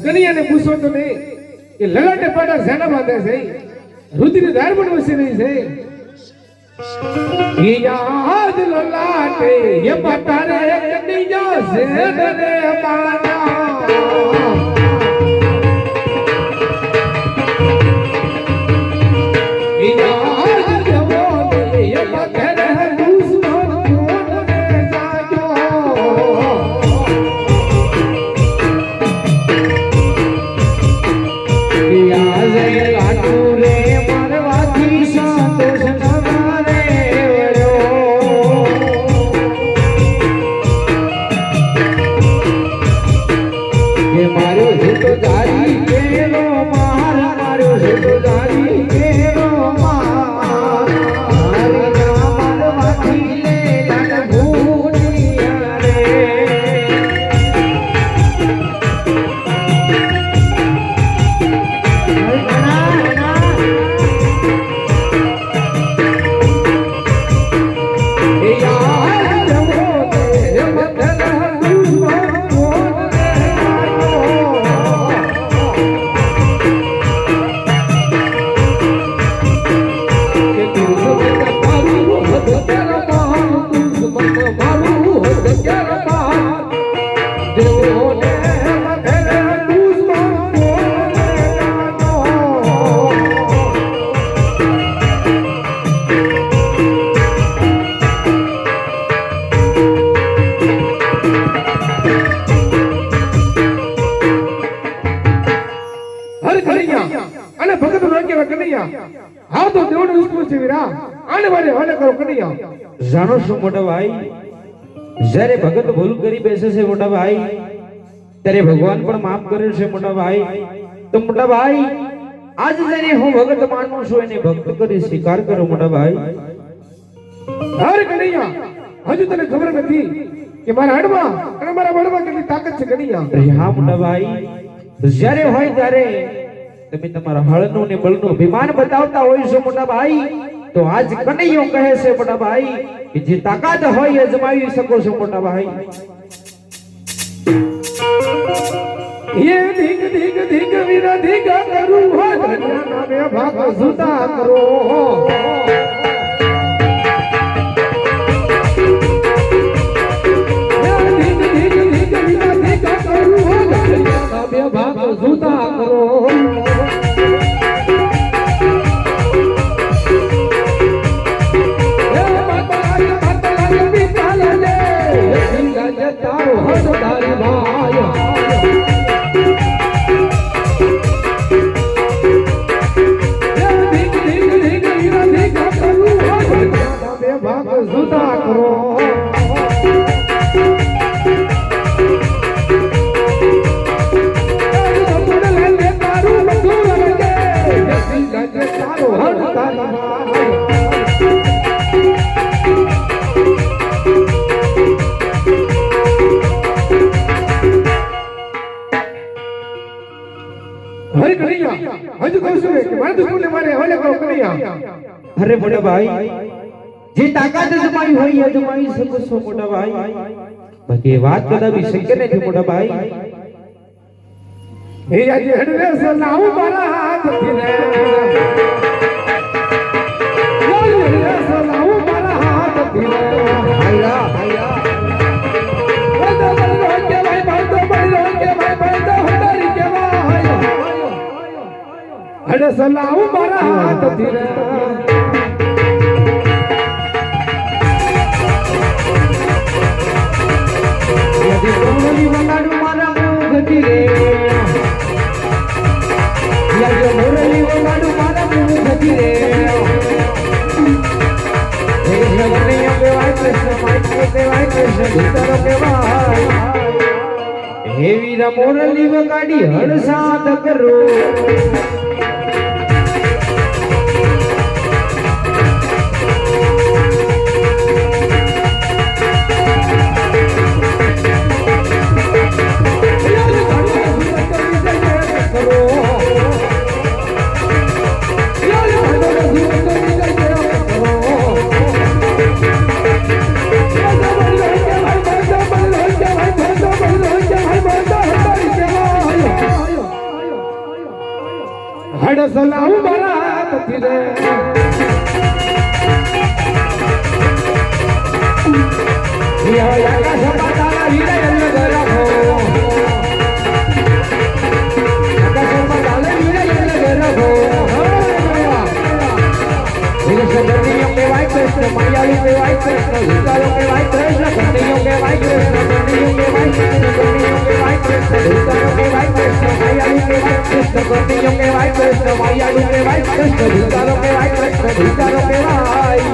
કનૈયાને પૂછો તો નહીં કે લલાટે પાડા ઝાડા બાંધે છે રુધિર ધાર પણ વસી રહી છે યાદ લલાટે એ પટારે કનૈયા ઝેડને પાડા જાણો છો મોટા ભાઈ જ્યારે ભગત ભૂલ કરી બેસે છે મોટા ભાઈ ત્યારે ભગવાન પણ માફ કરે છે મોટા ભાઈ તો મોટા ભાઈ આજ જ્યારે હું ભગત માનું છું એને ભક્ત કરી સ્વીકાર કરો મોટા ભાઈ અરે કનૈયા હજુ તને ખબર નથી કે મારા હાડમાં અને મારા બળમાં કેટલી તાકાત છે કનૈયા હા મોટા ભાઈ જ્યારે હોય ત્યારે તમે તમારા હળનું ને બળનું અભિમાન બતાવતા હોય છો મોટા ભાઈ તો આજ કનૈયો કહે છે મોટા ભાઈ કે જે તાકાત હોય એ જમાવી શકો છો મોટા ભાઈ. ये धिक धिक धिक वीरा धिक करूं हो धनिया नामे भाग जुदा करो ये धिक धिक धिक वीरा धिक करूं हो धनिया नामे भाग जुदा करो ये माता पिता ले धिंगा जतारो हो तारी भाई जुदा करो हरे कन्हैया हज कहूं છું કે મારા દુશ્મનને મારે હવાલે કરો કન્હૈયા. અરે મોટા ભાઈ જે તાકાત જમાવી હોય એ જમાવી શકો છો મોટા ભાઈ. બાકી એ વાત કદાપી શક્ય નથી મોટા ભાઈ. એ આજે હડવે સલાવ મારા હાથથી રે હડવે સલાવ મારા હાથથી રે ભાઈરા ભાઈરા વદો બળો કે ભાઈ ભાઈ બળો કે ભાઈ ભાઈ હડારી કે ભાઈ હડે સલાવ મારા હાથથી રે મોરલી વગાડું મારા મુખથી રે યાર મોરલી વગાડું મારા મુખથી રે હે જગન્નાથ કેવાય કૃષ્ણ માઈકે કેવાય કૃષ્ણ ભીતરો કેવાય હે વીરા મોરલી વગાડી હળસાદ કરો હડ સલાવ મારા હાથથી રે યા આકાશ પાતાળા હીરા યલ્લ ગરખો આકાશ પાતાળા હીરા યલ્લ ગરખો કન્હૈયો કેવાય કૃષ્ણ માયાળુ કેવાય કૃષ્ણ ભૂતાળો કેવાય કૃષ્ણ કન્હૈયો કેવાય કૃષ્ણ કન્હૈયો કેવાય કૃષ્ણ કન્હૈયો કેવાય કૃષ્ણ ભૂતાળો કેવાય કૃષ્ણ માયાળુ કેવાય કૃષ્ણ કન્હૈયો કેવાય કૃષ્ણ માયાળુ કેવાય કૃષ્ણ ભૂતાળો કેવાય કૃષ્ણ ભૂતાળો કેવાય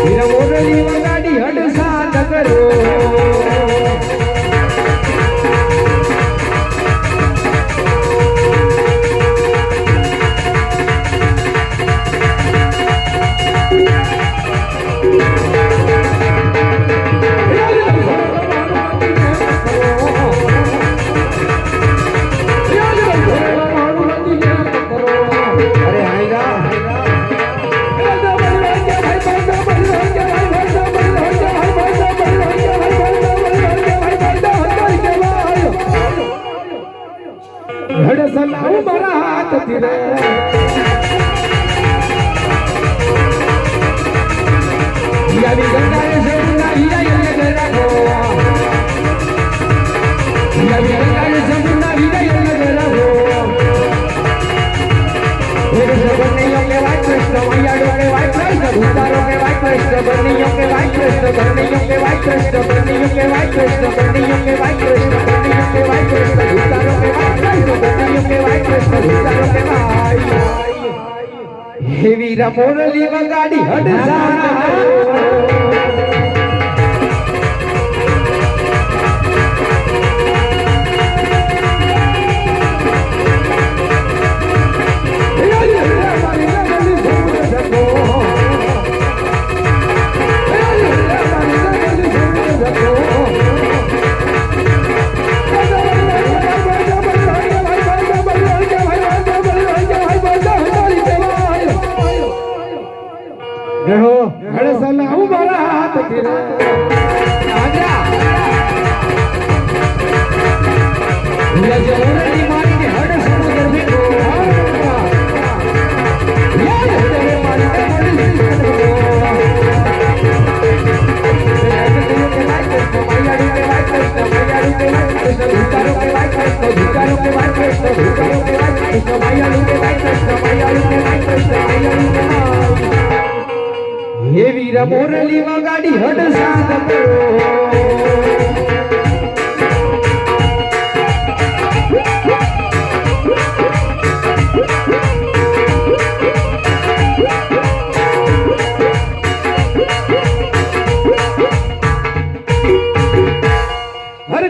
વીર મોરલી વગાડી હડસાદ કરો હડ સલાવ મારા હાથથી રે યાવી ગંગાએ જમુના હીરા યલ્લ ગરખો યાવી ગંગાએ જમુના હીરા યલ્લ ગરખો હે કન્હૈયો કેવાય કૃષ્ણ માયાળુ કેવાય કૃષ્ણ ભૂતાળો કેવાય કૃષ્ણ કન્હૈયો કેવાય કૃષ્ણ કન્હૈયો કેવાય કૃષ્ણ કન્હૈયો કેવાય કૃષ્ણ કન્હૈયો કેવાય કૃષ્ણ કન્હૈયો કેવાય કૃષ્ણ ભૂતાળો કેવાય કૃષ્ણ કન્હૈયો કેવાય કૃષ્ણ ભૂતાળો કેવાય હે વીરા મોરલી વગાડી હડસાદ કરો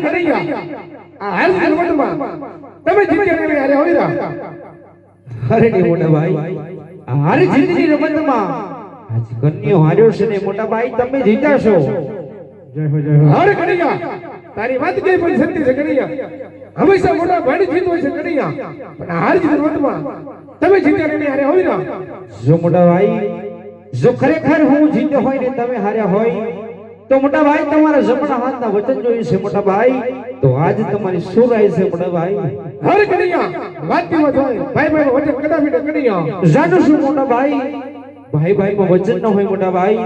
કનૈયા આ હાલ રમતમાં તમે જીત્યા ને હારે હોય અરે ને મોટા ભાઈ હારી જીતની રમતમાં આજ કન્યો હાર્યો છે ને મોટા ભાઈ તમે જીત્યા છો. જય હો હારે કનૈયા તારી વાત કઈ પણ સત્ય છે કનૈયા. હંમેશા મોટા ભાઈ જીતવો છે કનૈયા, પણ હાર જીત રમતમાં તમે જીત્યા ને હારે હોય જો મોટા ભાઈ જો ખરેખર હું જીત્યો હોય ને તમે હાર્યા હોય તો મોટા ભાઈ તમારા જમણા હાથના વચન જોયું છે મોટા ભાઈ, તો આજ તમારી શું રાય છે મોટા ભાઈ? હારે કનૈયા વાતની વાત હોય ભાઈ ભાઈ વચન કદાપી ન કનૈયા. જાણો છું મોટા ભાઈ ભાઈ ભાઈમાં વચન ન હોય મોટા ભાઈ,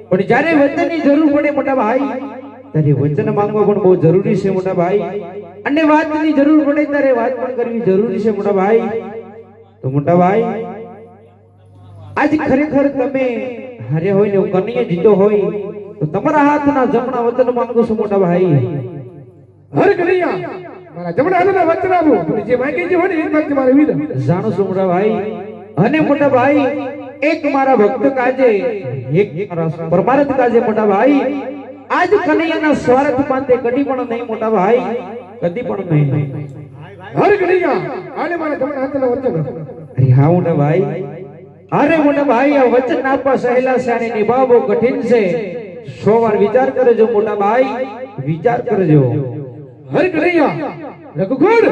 પણ જ્યારે વચનની જરૂર પડે મોટા ભાઈ ત્યારે વચન માંગવા પણ બહુ જરૂરી છે મોટા ભાઈ, અને વાતની જરૂર પડે ત્યારે વાત પણ કરવી જરૂરી છે મોટા ભાઈ. તો મોટા ભાઈ આજ ખરેખર તમે હાર્યા હોય ને કનૈયા જીતો હોય તો તમારા હાથના જમણા વચન માંગુ છું મોટા ભાઈ. હર કનૈયા મારા જમણા હાથના વચન આપો, જે માંગી છે હોય ને એ જ માંગજે મારા વીર. જાણો છો મોટા ભાઈ, અને મોટા ભાઈ એક મારા ભક્ત કાજે એક મારા પરમાર્થ કાજે મોટા ભાઈ આજ કનૈયાના સ્વાર્થ માટે કદી પણ નહીં મોટા ભાઈ, કદી પણ નહીં. હર કનૈયા આને મારા જમણા હાથના વચન. અરે હા મોટા ભાઈ, અરે મોટા ભાઈ આ વચન આપવા સહેલા છે અને નિભાવવો કઠિન છે. 100 વાર વિચાર કરજો મોટા ભાઈ, વિચાર કરજો. હર કનૈયા રઘુગોડ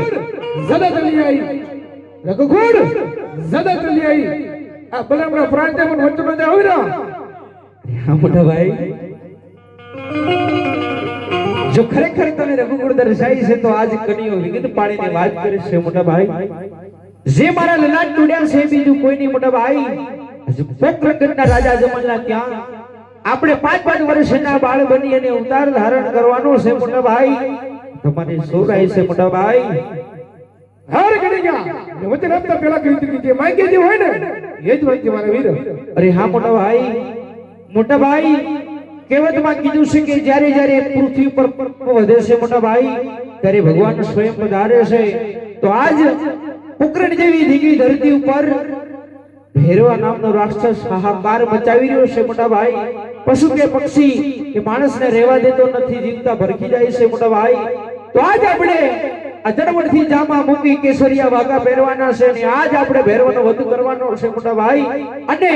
સદા ચલી આવી, રઘુગોડ સદા ચલી આવી. આ બલરામના પ્રાણ તે પણ વચન ન હોય ના. હા મોટા ભાઈ, જો ખરેખર તમે રઘુગુણ દર્શાઈ છે તો આજ કનૈયો વિગત પાડીને વાત કરે છે મોટા ભાઈ. જે મારા લલાટ તોડ્યા છે બીજું કોઈ નહીં મોટા ભાઈ. હજુ પોકરગઢના રાજા જમલના ત્યાં આપણે 5-5 વર્ષના બાળ બની અને અવતાર ધારણ કરવાનો છે મોટા ભાઈ. તમારી શું રાય છે મોટા ભાઈ? હર કનૈયા વચન આપતા પહેલા કહી દીધી જે માંગે જે હોય ને એ જ માંગજે મારા વીર. અરે હા મોટા ભાઈ, મોટા ભાઈ કહેવતમાં કીધું છે કે જ્યારે જ્યારે પૃથ્વી પર વધે છે મોટા ભાઈ ત્યારે ભગવાન સ્વયં પધારે છે. તો આજ પોકરણ જેવી દીકરી ધરતી ઉપર ભૈરવા નામનો રાક્ષસ હાહાકાર મચાવી રહ્યો છે મોટા ભાઈ. પશુ કે પક્ષી કે માણસને રહેવા દેતો નથી, જીવતા ભરખી જાય છે મોટા ભાઈ. તો આજ આપણે આ જડવડથી જામા મૂકી કેસરિયા વાઘા પહેરવાના છે અને આજ આપણે ભૈરવાનો વધ કરવાનો છે મોટા ભાઈ, અને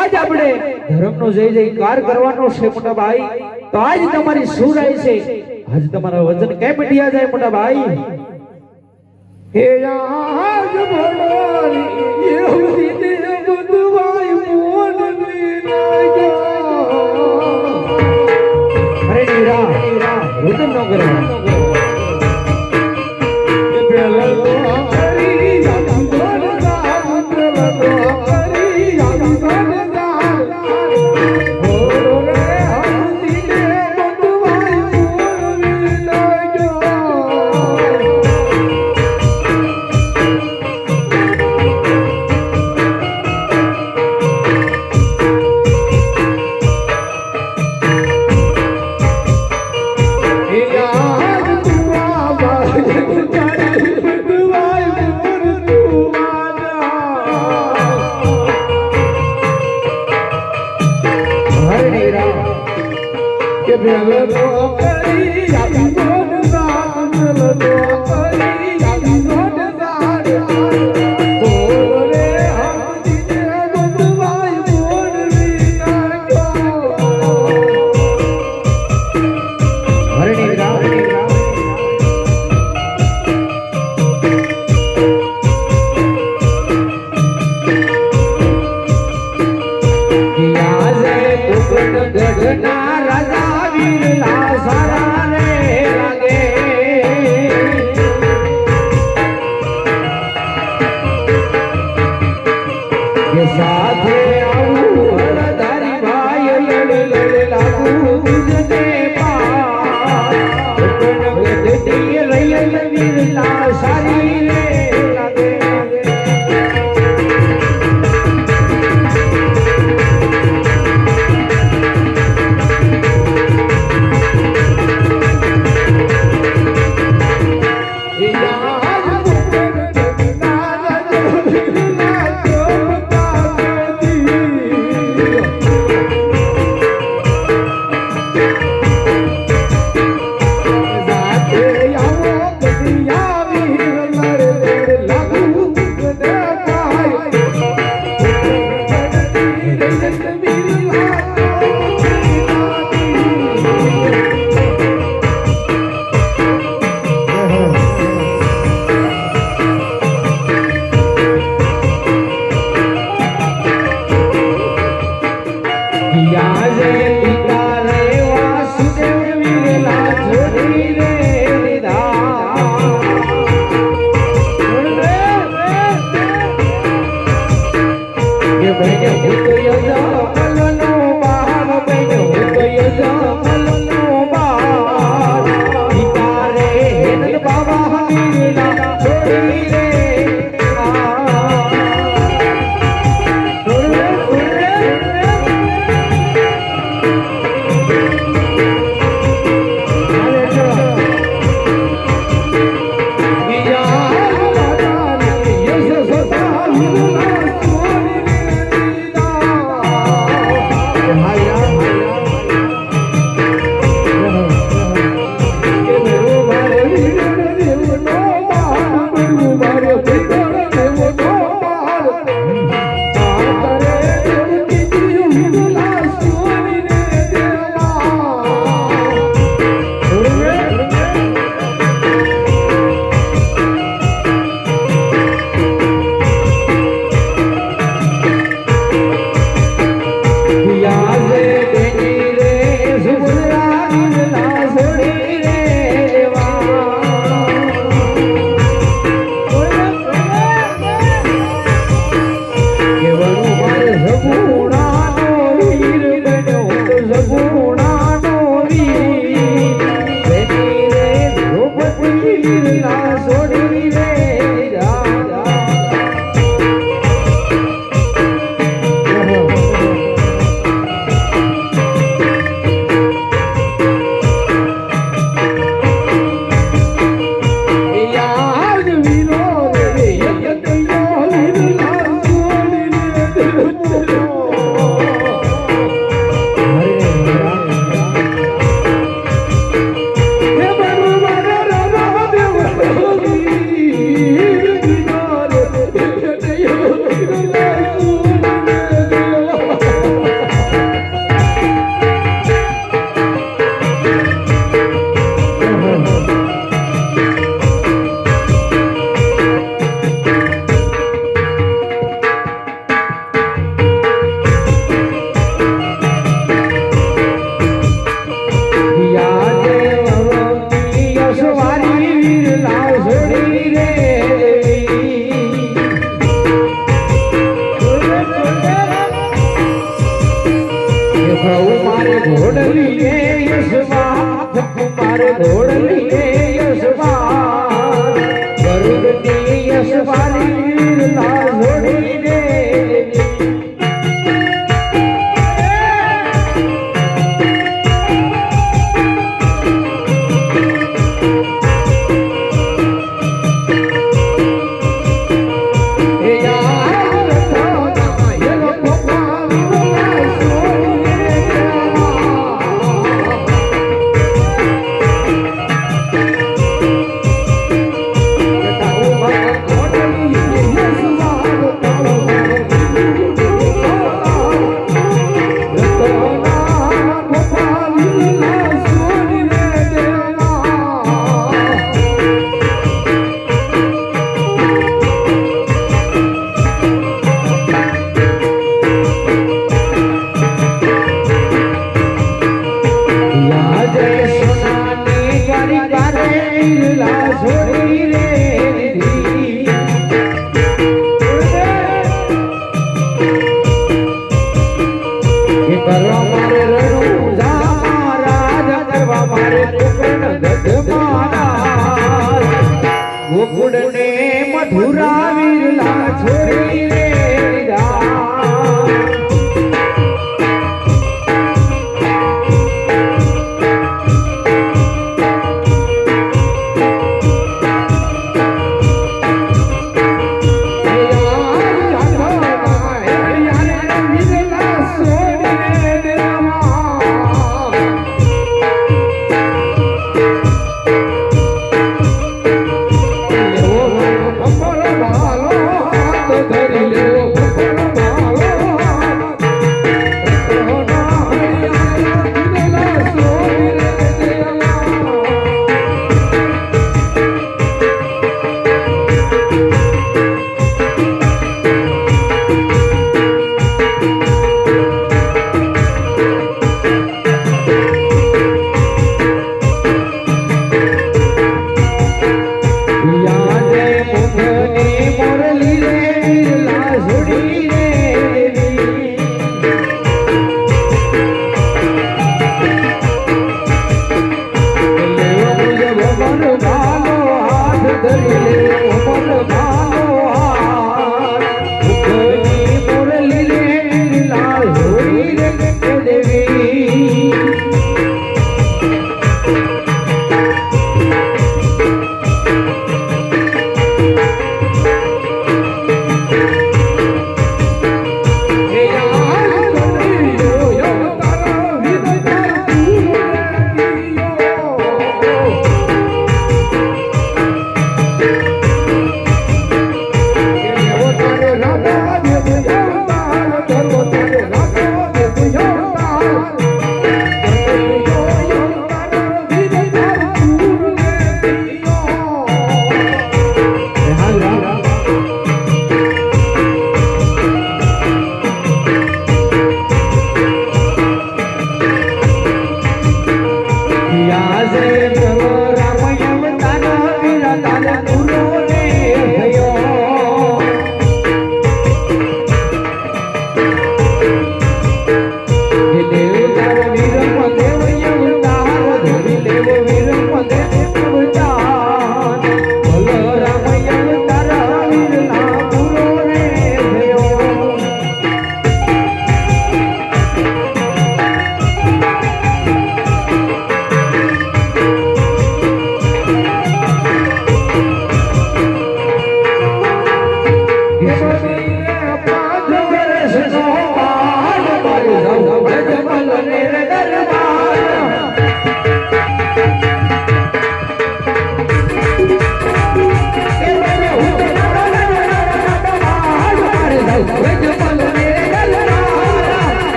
આજ આપણે ધર્મનો જય જયકાર કરવાનો છે મોટા ભાઈ. તો આજ તમારી શું રાય છે? આજ તમારા વચન કેમ મટ્યા જાય મોટા ભાઈ? હે આજ ભણારી એવડી દેવ દુવાઈ મોનની નાગા. અરે નીરા વચન ન કરો. રાજા વીર લાસારા રે મારે ઘોડલીએ યશવાન ગરુડની યશવારી લા જોડીને ગોકુળને મધુરા વિરલા છોડી રે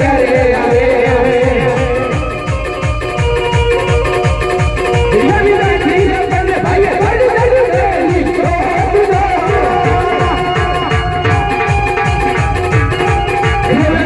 ક્યારે આવે Yeah.